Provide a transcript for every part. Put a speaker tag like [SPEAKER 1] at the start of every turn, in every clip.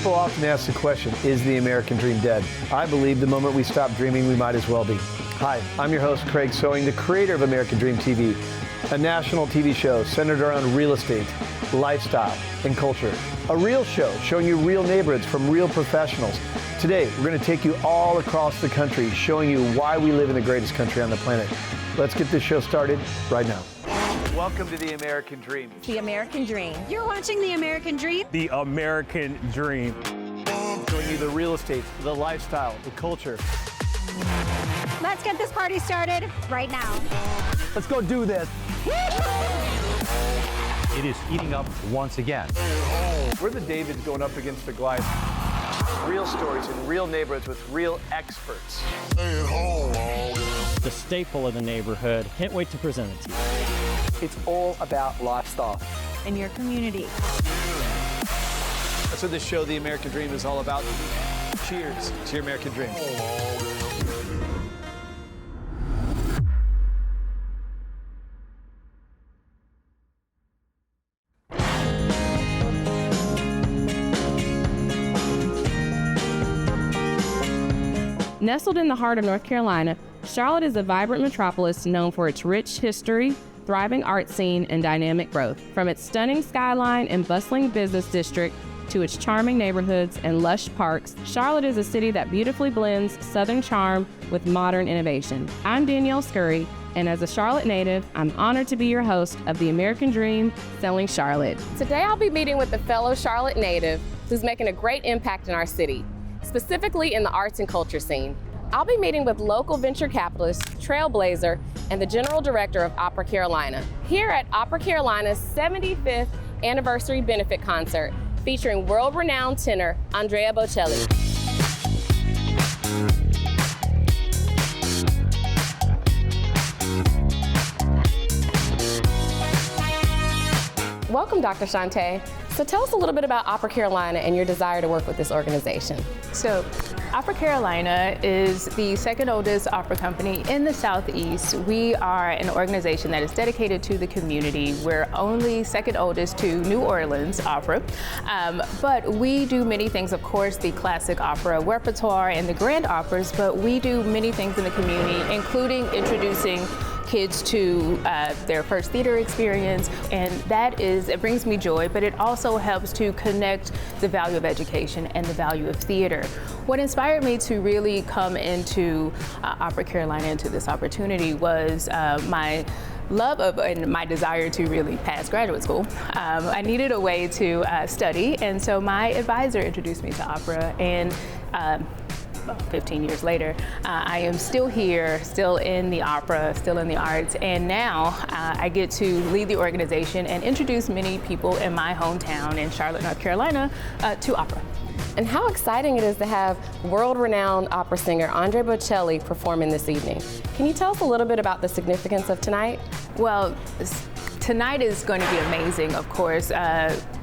[SPEAKER 1] People often ask the question, is the American dream dead? I believe the moment we stop dreaming, we might as well be. Hi, I'm your host, Craig Sewing, the creator of American Dream TV, a national TV show centered around real estate, lifestyle, and culture. A real show showing you real neighborhoods from real professionals. Today, we're going to take you all across the country, showing you why we live in the greatest country on the planet. Let's get this show started right now. Welcome to the American Dream.
[SPEAKER 2] The American Dream.
[SPEAKER 3] You're watching The American Dream.
[SPEAKER 4] The American Dream.
[SPEAKER 1] Showing you the real estate, the lifestyle, the culture.
[SPEAKER 3] Let's get this party started right now.
[SPEAKER 1] Let's go do this.
[SPEAKER 5] It is heating up once again.
[SPEAKER 1] We're the Davids going up against the Goliath. Real stories in real neighborhoods with real experts.
[SPEAKER 6] The staple of the neighborhood. Can't wait to present it to you.
[SPEAKER 1] It's all about lifestyle.
[SPEAKER 2] In your community.
[SPEAKER 1] That's what this show, The American Dream, is all about. Cheers to your American Dream.
[SPEAKER 7] Nestled in the heart of North Carolina, Charlotte is a vibrant metropolis known for its rich history, thriving art scene, and dynamic growth. From its stunning skyline and bustling business district to its charming neighborhoods and lush parks, Charlotte is a city that beautifully blends Southern charm with modern innovation. I'm Danielle Scurry, and as a Charlotte native, I'm honored to be your host of The American Dream, Selling Charlotte. Today I'll be meeting with a fellow Charlotte native who's making a great impact in our city, specifically in the arts and culture scene. I'll be meeting with local venture capitalist, trailblazer, and the general director of Opera Carolina, here at Opera Carolina's 75th anniversary benefit concert, featuring world-renowned tenor Andrea Bocelli. Welcome, Dr. Shante. So tell us a little bit about Opera Carolina and your desire to work with this organization.
[SPEAKER 8] So, Opera Carolina is the second oldest opera company in the Southeast. We are an organization that is dedicated to the community. We're only second oldest to New Orleans Opera, but we do many things, of course, the classic opera repertoire and the grand operas, but we do many things in the community, including introducing kids to their first theater experience, and it brings me joy, but it also helps to connect the value of education and the value of theater. What inspired me to really come into Opera Carolina, into this opportunity, was my love of and my desire to really pass graduate school. I needed a way to study, and so my advisor introduced me to opera, and 15 years later, I am still here, still in the opera, still in the arts, and now I get to lead the organization and introduce many people in my hometown in Charlotte, North Carolina, to opera.
[SPEAKER 7] And how exciting it is to have world-renowned opera singer Andrea Bocelli performing this evening. Can you tell us a little bit about the significance of tonight?
[SPEAKER 8] Well, tonight is going to be amazing, of course.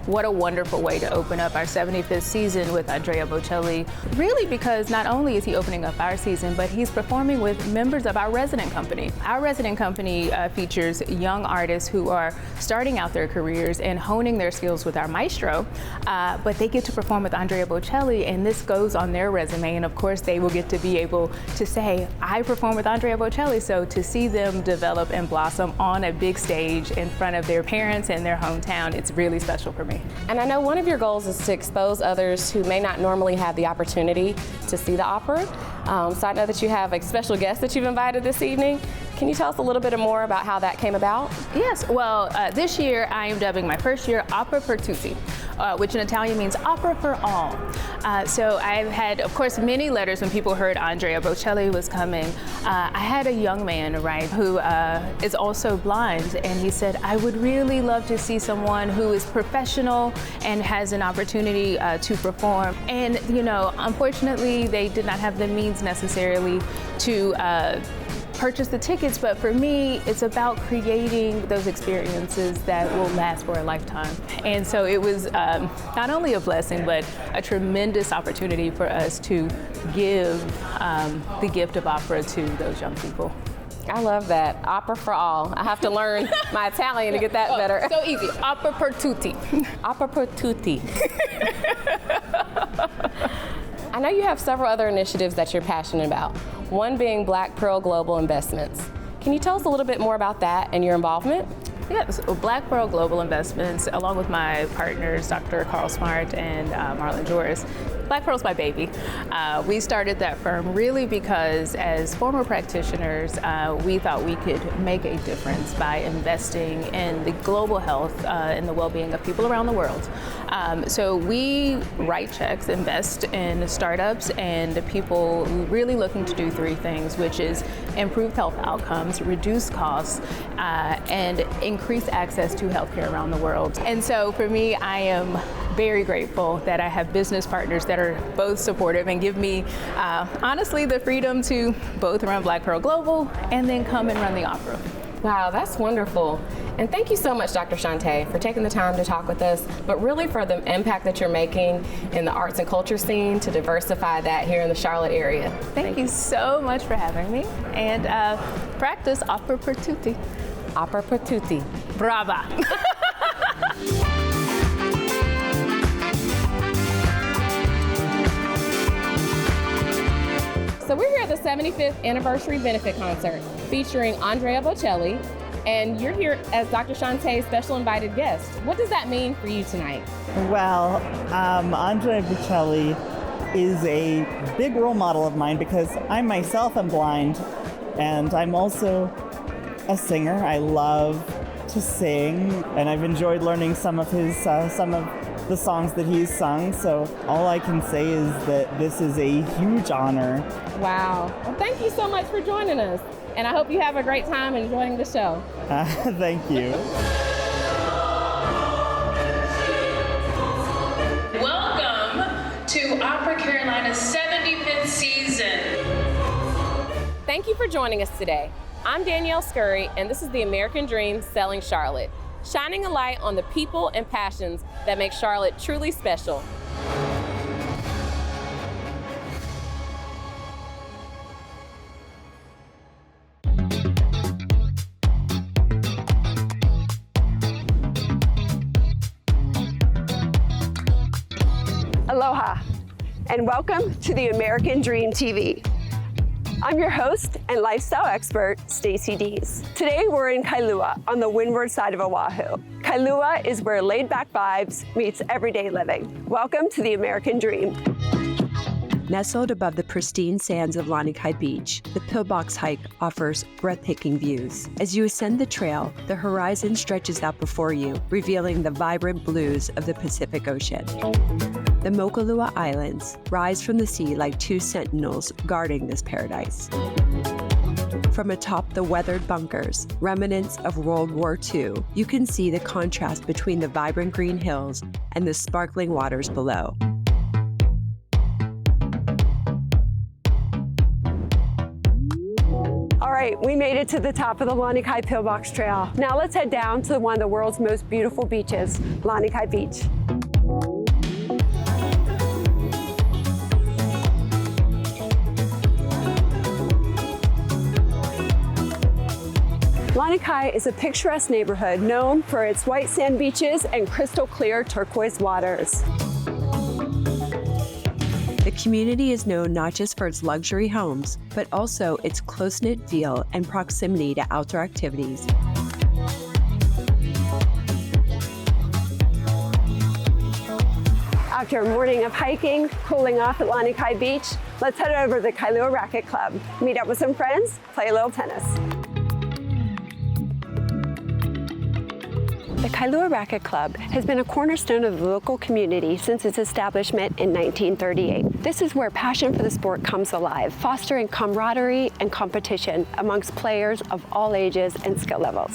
[SPEAKER 8] What a wonderful way to open up our 75th season with Andrea Bocelli. Really, because not only is he opening up our season, but he's performing with members of our resident company. Our resident company features young artists who are starting out their careers and honing their skills with our maestro, but they get to perform with Andrea Bocelli, and this goes on their resume, and of course they will get to be able to say, I perform with Andrea Bocelli. So to see them develop and blossom on a big stage in front of their parents and their hometown, it's really special for me.
[SPEAKER 7] And I know one of your goals is to expose others who may not normally have the opportunity to see the opera. So I know that you have a special guest that you've invited this evening. Can you tell us a little bit more about how that came about?
[SPEAKER 8] Yes, well, this year I am dubbing my first year Opera per Tutti, which in Italian means opera for all. So I've had, of course, many letters when people heard Andrea Bocelli was coming. I had a young man, right, who is also blind, and he said, I would really love to see someone who is professional and has an opportunity to perform. And, you know, unfortunately, they did not have the means necessarily to purchase the tickets, but for me, it's about creating those experiences that will last for a lifetime. And so it was not only a blessing, but a tremendous opportunity for us to give the gift of opera to those young people.
[SPEAKER 7] I love that. Opera for all. I have to learn my Italian to get that better.
[SPEAKER 8] So easy. Opera per tutti.
[SPEAKER 7] Opera per tutti. I know you have several other initiatives that you're passionate about, one being Black Pearl Global Investments. Can you tell us a little bit more about that and your involvement?
[SPEAKER 8] Yes, Black Pearl Global Investments, along with my partners, Dr. Carl Smart and Marlon Joris. Black Pearl's my baby. We started that firm really because as former practitioners, we thought we could make a difference by investing in the global health and the well-being of people around the world. So we write checks, invest in startups and people really looking to do three things, which is improve health outcomes, reduce costs, and increase access to healthcare around the world. And so for me, I am very grateful that I have business partners that are both supportive and give me, honestly, the freedom to both run Black Pearl Global and then come and run the opera.
[SPEAKER 7] Wow, that's wonderful. And thank you so much, Dr. Shante, for taking the time to talk with us, but really for the impact that you're making in the arts and culture scene to diversify that here in the Charlotte area.
[SPEAKER 8] Thank you so much for having me. And practice opera per tutti.
[SPEAKER 7] Opera per tutti.
[SPEAKER 8] Brava.
[SPEAKER 7] So we're here at the 75th anniversary benefit concert featuring Andrea Bocelli, and you're here as Dr. Shante's special invited guest. What does that mean for you tonight?
[SPEAKER 9] Well, Andrea Bocelli is a big role model of mine because I myself am blind, and I'm also a singer. I love to sing, and I've enjoyed learning some of the songs that he's sung. So all I can say is that this is a huge honor.
[SPEAKER 7] Wow. Well, thank you so much for joining us, and I hope you have a great time enjoying the show.
[SPEAKER 9] Thank you.
[SPEAKER 10] Welcome to Opera Carolina's 75th season.
[SPEAKER 7] Thank you for joining us today. I'm Danielle Scurry, and this is the American Dream Selling Charlotte, shining a light on the people and passions that make Charlotte truly special.
[SPEAKER 11] Aloha, and welcome to the American Dream TV. I'm your host and lifestyle expert, Stacey Dees. Today we're in Kailua on the windward side of Oahu. Kailua is where laid-back vibes meets everyday living. Welcome to the American Dream.
[SPEAKER 12] Nestled above the pristine sands of Lanikai Beach, the Pillbox hike offers breathtaking views. As you ascend the trail, the horizon stretches out before you, revealing the vibrant blues of the Pacific Ocean. The Mokulua Islands rise from the sea like two sentinels guarding this paradise. From atop the weathered bunkers, remnants of World War II, you can see the contrast between the vibrant green hills and the sparkling waters below.
[SPEAKER 11] All right, we made it to the top of the Lanikai Pillbox Trail. Now let's head down to one of the world's most beautiful beaches, Lanikai Beach. Lanikai is a picturesque neighborhood known for its white sand beaches and crystal clear turquoise waters.
[SPEAKER 12] The community is known not just for its luxury homes, but also its close-knit feel and proximity to outdoor activities.
[SPEAKER 11] After a morning of hiking, cooling off at Lanikai Beach, let's head over to the Kailua Racquet Club, meet up with some friends, play a little tennis. The Kailua Racquet Club has been a cornerstone of the local community since its establishment in 1938. This is where passion for the sport comes alive, fostering camaraderie and competition amongst players of all ages and skill levels.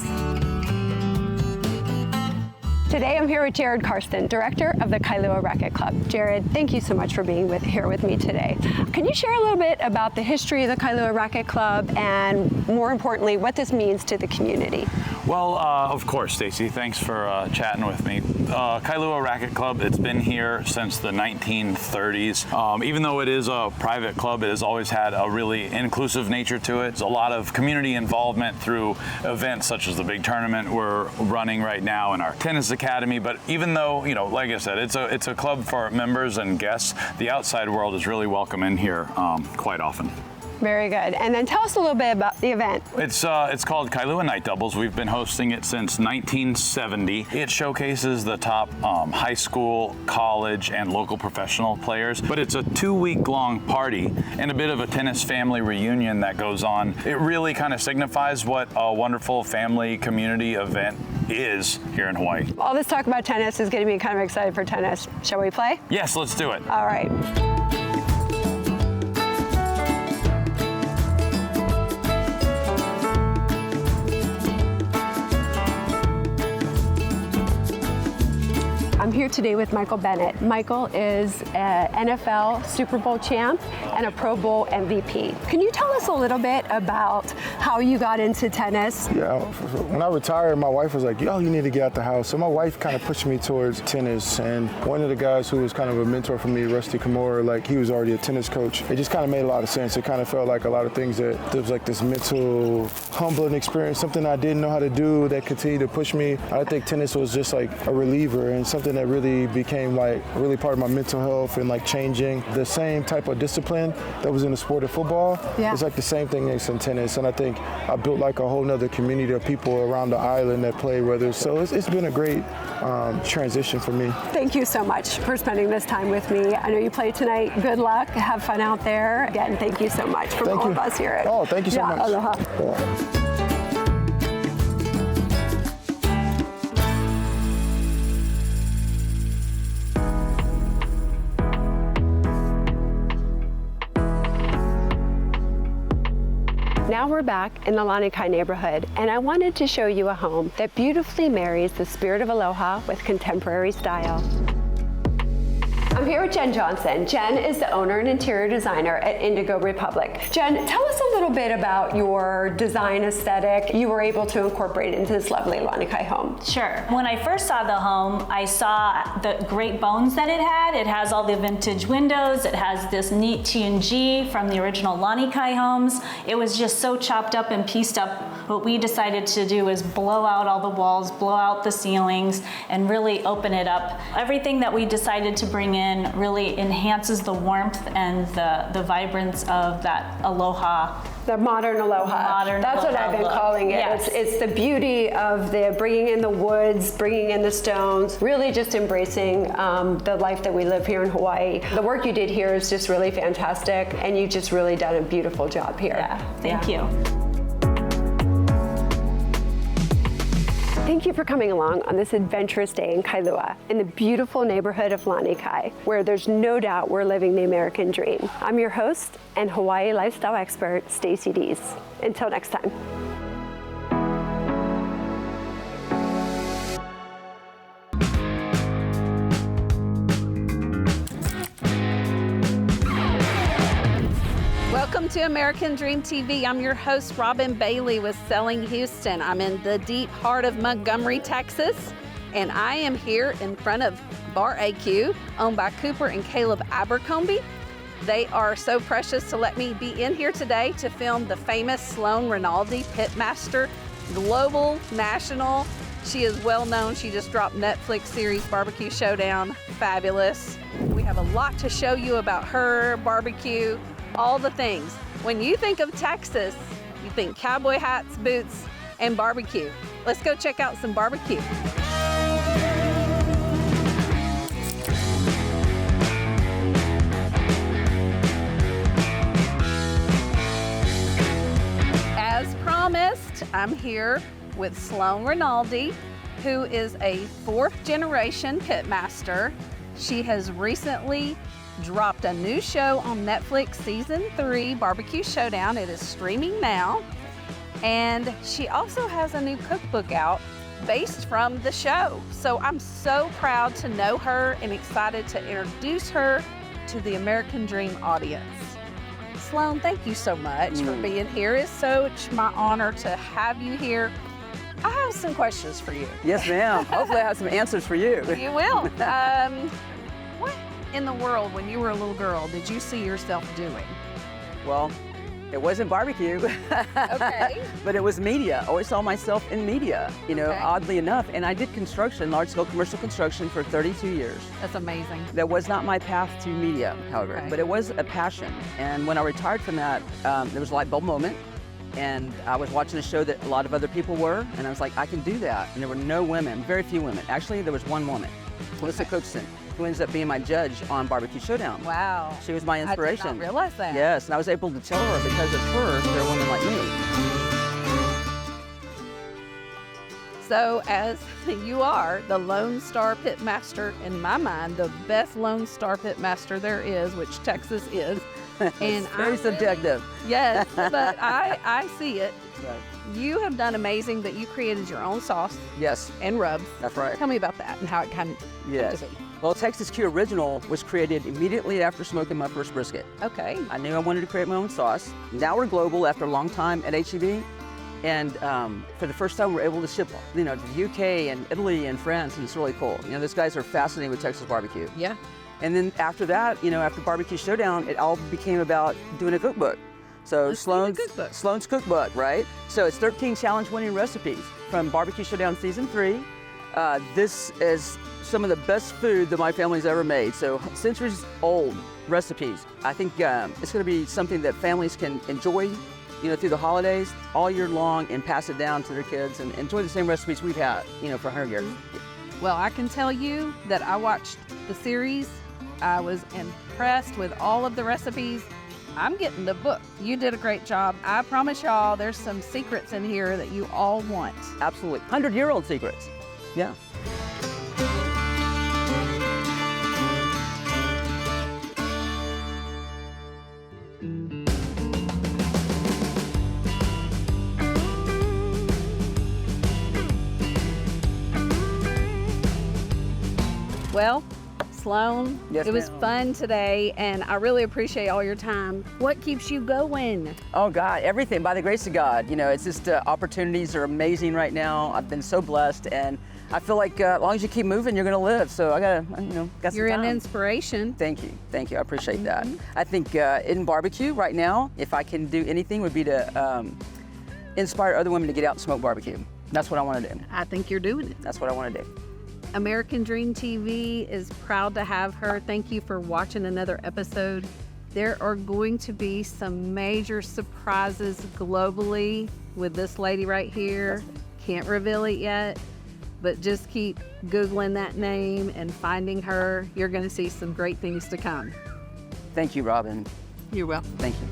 [SPEAKER 11] Today I'm here with Jared Karsten, director of the Kailua Racquet Club. Jared, thank you so much for being here with me today. Can you share a little bit about the history of the Kailua Racquet Club and, more importantly, what this means to the community?
[SPEAKER 13] Well, of course, Stacey. Thanks for chatting with me. Kailua Racket Club, it's been here since the 1930s. Even though it is a private club, it has always had a really inclusive nature to it. There's a lot of community involvement through events such as the big tournament we're running right now and our tennis academy. But even though, you know, like I said, it's a club for members and guests, the outside world is really welcome in here quite often.
[SPEAKER 11] Very good. And then tell us a little bit about the event.
[SPEAKER 13] It's called Kailua Night Doubles. We've been hosting it since 1970. It showcases the top high school, college, and local professional players. But it's a 2-week-long party and a bit of a tennis family reunion that goes on. It really kind of signifies what a wonderful family community event is here in Hawaii.
[SPEAKER 11] All this talk about tennis is getting me kind of excited for tennis. Shall we play?
[SPEAKER 13] Yes, let's do it.
[SPEAKER 11] All right. I'm here today with Michael Bennett. Michael is an NFL Super Bowl champ and a Pro Bowl MVP. Can you tell us a little bit about how you got into tennis?
[SPEAKER 14] Yeah, when I retired, my wife was like, yo, you need to get out the house. So my wife kind of pushed me towards tennis. And one of the guys who was kind of a mentor for me, Rusty Kimura, like he was already a tennis coach. It just kind of made a lot of sense. It kind of felt like a lot of things that there was like this mental humbling experience, something I didn't know how to do that continued to push me. I think tennis was just like a reliever and something that really became like really part of my mental health and like changing the same type of discipline that was in the sport of football. Yeah. It's like the same thing that's in tennis. And I think I built like a whole nother community of people around the island that play with us. So it's been a great transition for me.
[SPEAKER 11] Thank you so much for spending this time with me. I know you play tonight. Good luck. Have fun out there. Again, thank you so much from all of us here at
[SPEAKER 14] thank you so much.
[SPEAKER 11] Aloha.
[SPEAKER 14] Yeah.
[SPEAKER 11] Now we're back in the Lanikai neighborhood, and I wanted to show you a home that beautifully marries the spirit of aloha with contemporary style. I'm here with Jen Johnson. Jen is the owner and interior designer at Indigo Republic. Jen, tell us a little bit about your design aesthetic you were able to incorporate into this lovely Lanikai home.
[SPEAKER 2] Sure. When I first saw the home, I saw the great bones that it had. It has all the vintage windows. It has this neat T&G from the original Lanikai homes. It was just so chopped up and pieced up. What we decided to do is blow out all the walls, blow out the ceilings, and really open it up. Everything that we decided to bring in really enhances the warmth and the vibrance of that aloha.
[SPEAKER 11] The modern aloha. That's what I've been calling it.
[SPEAKER 2] Yes.
[SPEAKER 11] It's the beauty of the bringing in the woods, bringing in the stones, really just embracing the life that we live here in Hawaii. The work you did here is just really fantastic, and you just really done a beautiful job here.
[SPEAKER 2] Yeah, thank you.
[SPEAKER 11] Thank you for coming along on this adventurous day in Kailua, in the beautiful neighborhood of Lanikai, where there's no doubt we're living the American dream. I'm your host and Hawaii lifestyle expert, Stacey Dees. Until next time.
[SPEAKER 15] Welcome to American Dream TV. I'm your host, Robin Bailey with Selling Houston. I'm in the deep heart of Montgomery, Texas, and I am here in front of Bar AQ, owned by Cooper and Caleb Abercrombie. They are so precious to let me be in here today to film the famous Sloan Rinaldi Pitmaster, global, national. She is well known. She just dropped Netflix series Barbecue Showdown. Fabulous. We have a lot to show you about her, barbecue, all the things. When you think of Texas, you think cowboy hats, boots, and barbecue. Let's go check out some barbecue. As promised, I'm here with Sloan Rinaldi, who is a 4th generation pitmaster. She has recently dropped a new show on Netflix, season 3, Barbecue Showdown. It is streaming now. And she also has a new cookbook out based from the show. So I'm so proud to know her and excited to introduce her to the American Dream audience. Sloan, thank you so much for being here. It's such my honor to have you here. I have some questions for you.
[SPEAKER 16] Yes, ma'am. Hopefully I have some answers for you.
[SPEAKER 15] You will. What in the world, when you were a little girl, did you see yourself doing?
[SPEAKER 16] Well, it wasn't barbecue.
[SPEAKER 15] Okay.
[SPEAKER 16] But it was media. I always saw myself in media, you know,
[SPEAKER 15] Okay.
[SPEAKER 16] oddly enough. And I did construction, large-scale commercial construction for 32 years.
[SPEAKER 15] That's amazing.
[SPEAKER 16] That was not my path to media, however,
[SPEAKER 15] Okay.
[SPEAKER 16] but it was a passion. And when I retired from that, there was a light bulb moment. And I was watching a show that a lot of other people were, and I was like, I can do that. And there were no women, very few women. Actually, there was one woman, Melissa Cookson, who ends up being my judge on Barbecue Showdown.
[SPEAKER 15] Wow.
[SPEAKER 16] She was my inspiration.
[SPEAKER 15] I did not realize that.
[SPEAKER 16] Yes, and I was able to tell her because of her, there are women like me.
[SPEAKER 15] So as you are the Lone Star Pit Master, in my mind, the best Lone Star Pit Master there is, which Texas is. And
[SPEAKER 16] very subjective.
[SPEAKER 15] Yes, but I see it.
[SPEAKER 16] Right.
[SPEAKER 15] You have done amazing that you created your own sauce.
[SPEAKER 16] Yes.
[SPEAKER 15] And rubs.
[SPEAKER 16] That's right.
[SPEAKER 15] Tell me about that and how it kind of
[SPEAKER 16] Yes.
[SPEAKER 15] came to be.
[SPEAKER 16] Well, Texas Q Original was created immediately after smoking my first brisket.
[SPEAKER 15] Okay.
[SPEAKER 16] I knew I wanted to create my own sauce. Now we're global after a long time at HEB. And for the first time, we're able to ship, you know, to the UK and Italy and France, and it's really cool. You know, those guys are fascinated with Texas barbecue.
[SPEAKER 15] Yeah.
[SPEAKER 16] And then after that, you know, after Barbecue Showdown, it all became about doing a cookbook. So Sloan's Cookbook, right? So it's 13 challenge-winning recipes from Barbecue Showdown Season 3. This is some of the best food that my family's ever made. So centuries-old recipes. I think it's going to be something that families can enjoy, you know, through the holidays all year long, and pass it down to their kids and enjoy the same recipes we've had, you know, for 100 years.
[SPEAKER 15] Well, I can tell you that I watched the series. I was impressed with all of the recipes. I'm getting the book. You did a great job. I promise y'all there's some secrets in here that you all want.
[SPEAKER 16] Absolutely. 100-year-old secrets. Yeah.
[SPEAKER 15] Well, Sloan,
[SPEAKER 16] Yes,
[SPEAKER 15] it was
[SPEAKER 16] ma'am.
[SPEAKER 15] fun today, and I really appreciate all your time. What keeps you going?
[SPEAKER 16] Oh God, everything, by the grace of God. You know, it's just opportunities are amazing right now. I've been so blessed, and I feel like as long as you keep moving, you're gonna live. So I gotta, you know, got some
[SPEAKER 15] You're
[SPEAKER 16] time.
[SPEAKER 15] an inspiration.
[SPEAKER 16] Thank you, I appreciate that. I think in barbecue right now, if I can do anything, would be to inspire other women to get out and smoke barbecue. That's what I wanna do.
[SPEAKER 15] I think you're doing it.
[SPEAKER 16] That's what I wanna do.
[SPEAKER 15] American Dream TV is proud to have her. Thank you for watching another episode. There are going to be some major surprises globally with this lady right here. Can't reveal it yet, but just keep Googling that name and finding her. You're going to see some great things to come.
[SPEAKER 16] Thank you, Robin.
[SPEAKER 15] You're welcome.
[SPEAKER 16] Thank you.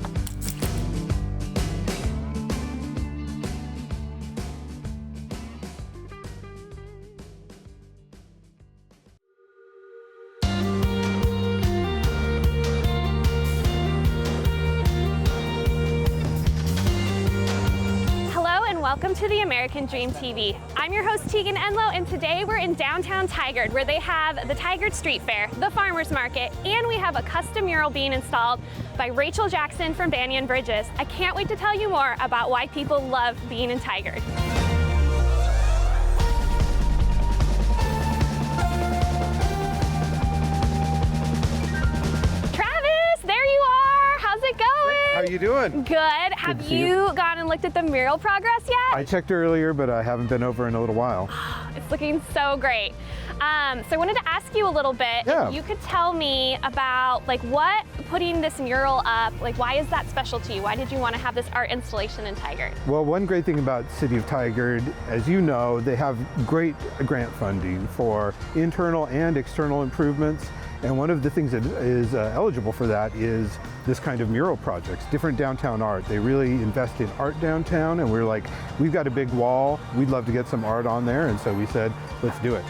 [SPEAKER 17] Welcome to the American Dream TV. I'm your host Tegan Enlow, and today we're in downtown Tigard, where they have the Tigard Street Fair, the Farmers Market, and we have a custom mural being installed by Rachel Jackson from Banyan Bridges. I can't wait to tell you more about why people love being in Tigard. Travis, there you are. How's it going?
[SPEAKER 1] How you doing?
[SPEAKER 17] Good. Have you gone and looked at the mural progress yet?
[SPEAKER 1] I checked earlier, but I haven't been over in a little while.
[SPEAKER 17] It's looking so great. So I wanted to ask you a little bit.
[SPEAKER 1] Yeah.
[SPEAKER 17] If you could tell me about what putting this mural up, why is that special to you? Why did you want to have this art installation in Tigard?
[SPEAKER 1] Well, one great thing about City of Tigard, as you know, they have great grant funding for internal and external improvements. And one of the things that is eligible for that is this kind of mural projects, different downtown art. They really invest in art downtown, and we're like, we've got a big wall, we'd love to get some art on there, and so we said, let's do it.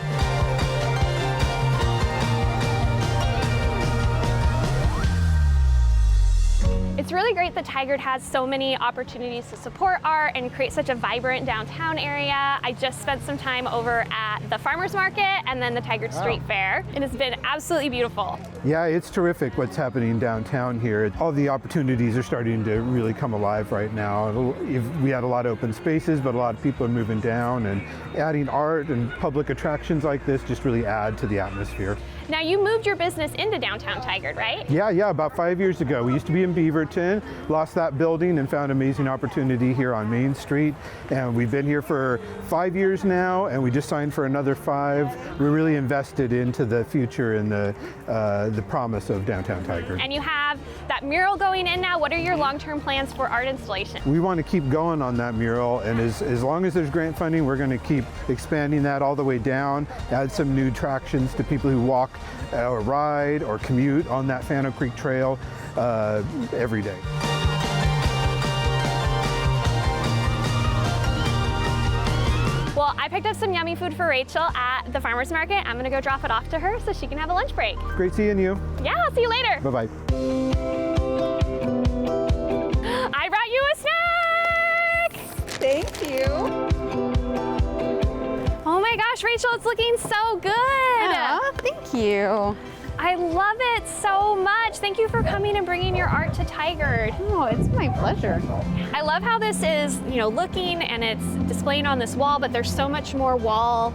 [SPEAKER 17] It's It's really great that Tigard has so many opportunities to support art and create such a vibrant downtown area. I just spent some time over at the Farmers Market and then the Tigard Street Fair, and it's been absolutely beautiful.
[SPEAKER 18] Yeah, it's terrific what's happening downtown here. All the opportunities are starting to really come alive right now. We had a lot of open spaces, but a lot of people are moving down, and adding art and public attractions like this just really add to the atmosphere.
[SPEAKER 17] Now, you moved your business into downtown Tigard, right?
[SPEAKER 18] Yeah, about 5 years ago. We used to be in Beaverton, lost that building and found an amazing opportunity here on Main Street. And we've been here for 5 years now, and we just signed for another 5. We're really invested into the future and the promise of downtown Tigard.
[SPEAKER 17] And you have that mural going in now. What are your long-term plans for art installation?
[SPEAKER 18] We want to keep going on that mural, and as long as there's grant funding, we're going to keep expanding that all the way down, add some new attractions to people who walk or ride or commute on that Fano Creek Trail every day.
[SPEAKER 17] Well, I picked up some yummy food for Rachel at the farmer's market. I'm gonna go drop it off to her so she can have a lunch break.
[SPEAKER 18] Great seeing you.
[SPEAKER 17] Yeah, I'll see you later.
[SPEAKER 18] Bye-bye.
[SPEAKER 17] I brought you a snack!
[SPEAKER 15] Thank you.
[SPEAKER 17] Oh my gosh, Rachel, it's looking so good.
[SPEAKER 15] Oh, thank you.
[SPEAKER 17] I love it so much. Thank you for coming and bringing your art to Tigard.
[SPEAKER 15] Oh, it's my pleasure.
[SPEAKER 17] I love how this is, looking and it's displaying on this wall, but there's so much more wall,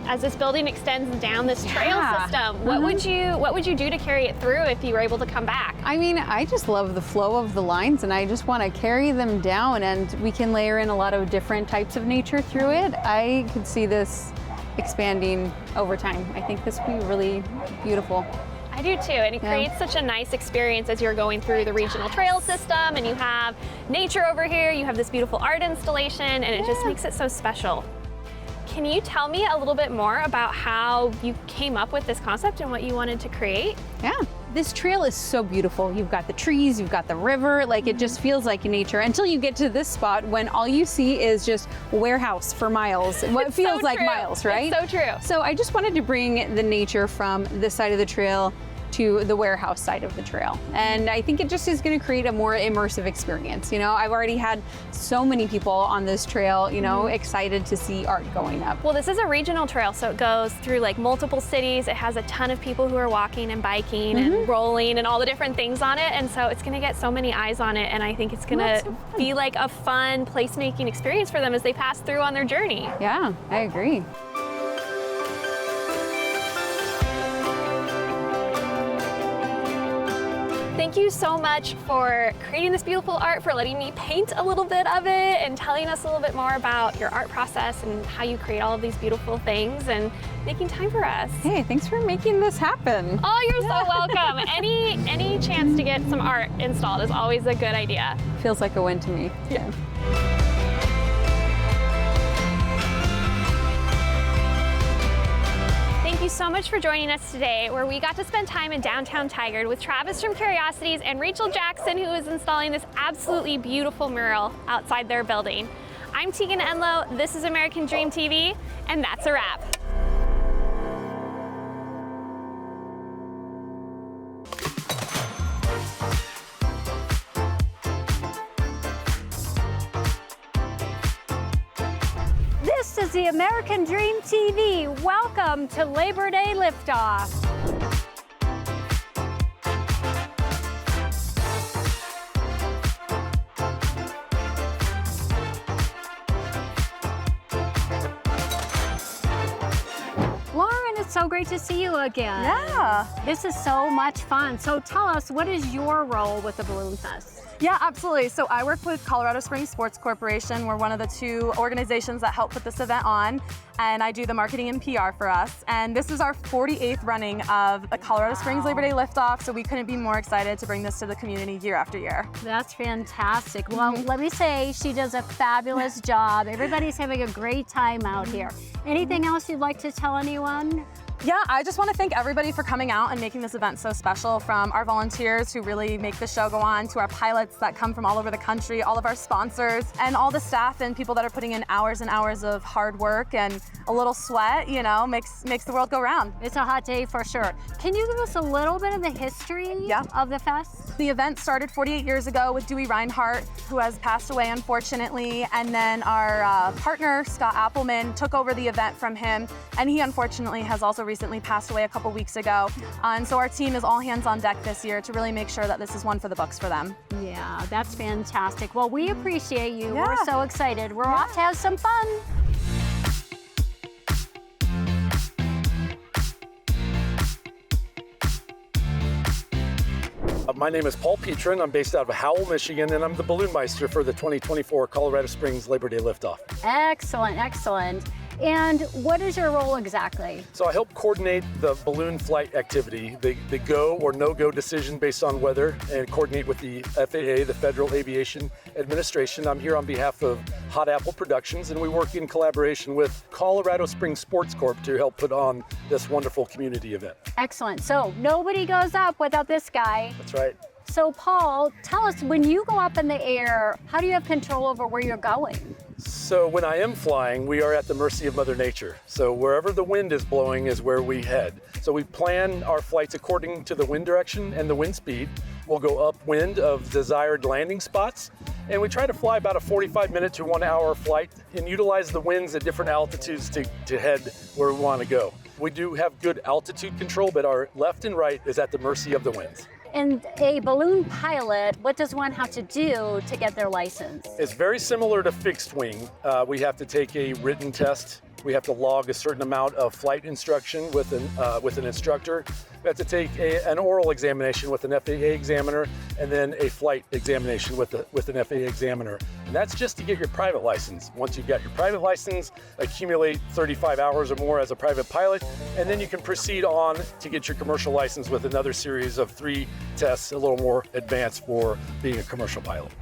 [SPEAKER 17] as this building extends down this trail system. What would you do to carry it through if you were able to come back?
[SPEAKER 15] I mean, I just love the flow of the lines, and I just want to carry them down, and we can layer in a lot of different types of nature through it. I could see this expanding over time. I think this would be really beautiful.
[SPEAKER 17] I do too, and it creates such a nice experience as you're going through the regional trail system, and you have nature over here, you have this beautiful art installation, and it just makes it so special. Can you tell me a little bit more about how you came up with this concept and what you wanted to create?
[SPEAKER 15] Yeah. This trail is so beautiful. You've got the trees, you've got the river, it just feels like nature until you get to this spot when all you see is just warehouse for miles. What feels like miles, right?
[SPEAKER 17] It's so true.
[SPEAKER 15] So I just wanted to bring the nature from this side of the trail to the warehouse side of the trail. And I think it just is going to create a more immersive experience. I've already had so many people on this trail, excited to see art going up.
[SPEAKER 17] Well, this is a regional trail, so it goes through multiple cities. It has a ton of people who are walking and biking and rolling and all the different things on it. And so it's going to get so many eyes on it. And I think it's going to be like a fun placemaking experience for them as they pass through on their journey.
[SPEAKER 15] Yeah, I agree.
[SPEAKER 17] Thank you so much for creating this beautiful art, for letting me paint a little bit of it and telling us a little bit more about your art process and how you create all of these beautiful things and making time for us.
[SPEAKER 15] Hey, thanks for making this happen.
[SPEAKER 17] Oh, you're so welcome. Any chance to get some art installed is always a good idea.
[SPEAKER 15] Feels like a win to me.
[SPEAKER 17] Yeah. Thank you so much for joining us today, where we got to spend time in downtown Tigard with Travis from Curiosities and Rachel Jackson, who is installing this absolutely beautiful mural outside their building. I'm Tegan Enlow, this is American Dream TV, and that's a wrap.
[SPEAKER 3] This is the American Dream TV. Welcome to Labor Day Liftoff. Lauren, it's so great to see you again.
[SPEAKER 19] Yeah.
[SPEAKER 3] This is so much fun. So tell us, what is your role with the Balloon Fest?
[SPEAKER 19] Yeah, absolutely. So I work with Colorado Springs Sports Corporation. We're one of the 2 organizations that help put this event on, and I do the marketing and PR for us. And this is our 48th running of the Colorado Springs Labor Day Liftoff, so we couldn't be more excited to bring this to the community year after year.
[SPEAKER 3] That's fantastic. Well, let me say, she does a fabulous job. Everybody's having a great time out here. Anything else you'd like to tell anyone?
[SPEAKER 19] Yeah, I just want to thank everybody for coming out and making this event so special, from our volunteers who really make the show go on, to our pilots that come from all over the country, all of our sponsors, and all the staff and people that are putting in hours and hours of hard work and a little sweat, makes the world go round.
[SPEAKER 3] It's a hot day for sure. Can you give us a little bit of the history of the fest?
[SPEAKER 19] The event started 48 years ago with Dewey Reinhardt, who has passed away unfortunately, and then our partner, Scott Appleman, took over the event from him, and he unfortunately has also recently passed away a couple weeks ago. And so our team is all hands on deck this year to really make sure that this is one for the books for them.
[SPEAKER 3] Yeah, that's fantastic. Well, we appreciate you. Yeah. We're so excited. We're off to have some fun.
[SPEAKER 20] My name is Paul Petrin. I'm based out of Howell, Michigan, and I'm the balloon meister for the 2024 Colorado Springs Labor Day liftoff.
[SPEAKER 3] Excellent, excellent. And what is your role exactly?
[SPEAKER 20] So I help coordinate the balloon flight activity, the go or no-go decision based on weather, and coordinate with the FAA, the Federal Aviation Administration. I'm here on behalf of Hot Apple Productions, and we work in collaboration with Colorado Springs Sports Corp to help put on this wonderful community event.
[SPEAKER 3] Excellent. So nobody goes up without this guy.
[SPEAKER 20] That's right.
[SPEAKER 3] So Paul, tell us, when you go up in the air, how do you have control over where you're going?
[SPEAKER 20] So when I am flying, we are at the mercy of Mother Nature. So wherever the wind is blowing is where we head. So we plan our flights according to the wind direction and the wind speed. We'll go upwind of desired landing spots, and we try to fly about a 45-minute to 1 hour flight and utilize the winds at different altitudes to head where we want to go. We do have good altitude control, but our left and right is at the mercy of the winds.
[SPEAKER 3] And a balloon pilot, what does one have to do to get their license?
[SPEAKER 20] It's very similar to fixed wing. We have to take a written test. We have to log a certain amount of flight instruction with an instructor. We have to take an oral examination with an FAA examiner, and then a flight examination with an FAA examiner. And that's just to get your private license. Once you've got your private license, accumulate 35 hours or more as a private pilot, and then you can proceed on to get your commercial license with another series of 3 tests, a little more advanced for being a commercial pilot.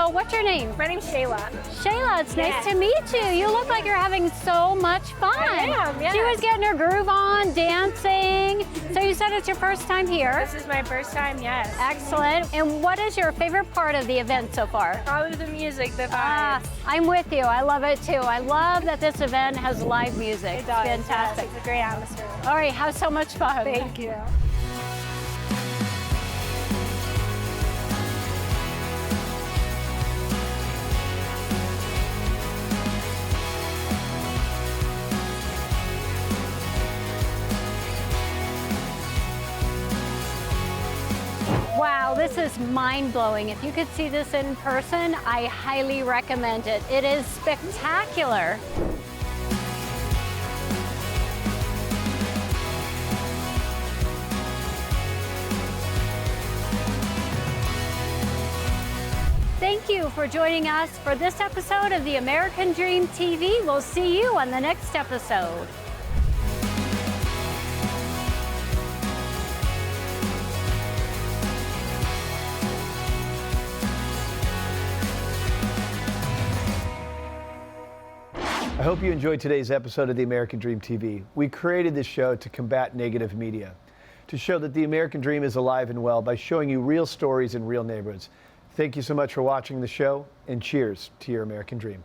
[SPEAKER 3] What's your name?
[SPEAKER 17] My name's Shayla.
[SPEAKER 3] Shayla, it's nice to meet you. You look like you're having so much fun.
[SPEAKER 17] I am, yes.
[SPEAKER 3] She was getting her groove on, dancing. So you said it's your first time here?
[SPEAKER 17] This is my first time, yes.
[SPEAKER 3] Excellent. And what is your favorite part of the event so far?
[SPEAKER 17] Probably the music, the vibes.
[SPEAKER 3] I'm with you. I love it too. I love that this event has live music.
[SPEAKER 17] It does.
[SPEAKER 3] Fantastic.
[SPEAKER 17] Yes, it's a great atmosphere.
[SPEAKER 3] All right, have so much fun.
[SPEAKER 17] Thank you.
[SPEAKER 3] Wow, this is mind-blowing. If you could see this in person, I highly recommend it. It is spectacular. Thank you for joining us for this episode of the American Dream TV. We'll see you on the next episode.
[SPEAKER 1] I hope you enjoyed today's episode of the American Dream TV. We created this show to combat negative media, to show that the American Dream is alive and well by showing you real stories in real neighborhoods. Thank you so much for watching the show, and cheers to your American Dream.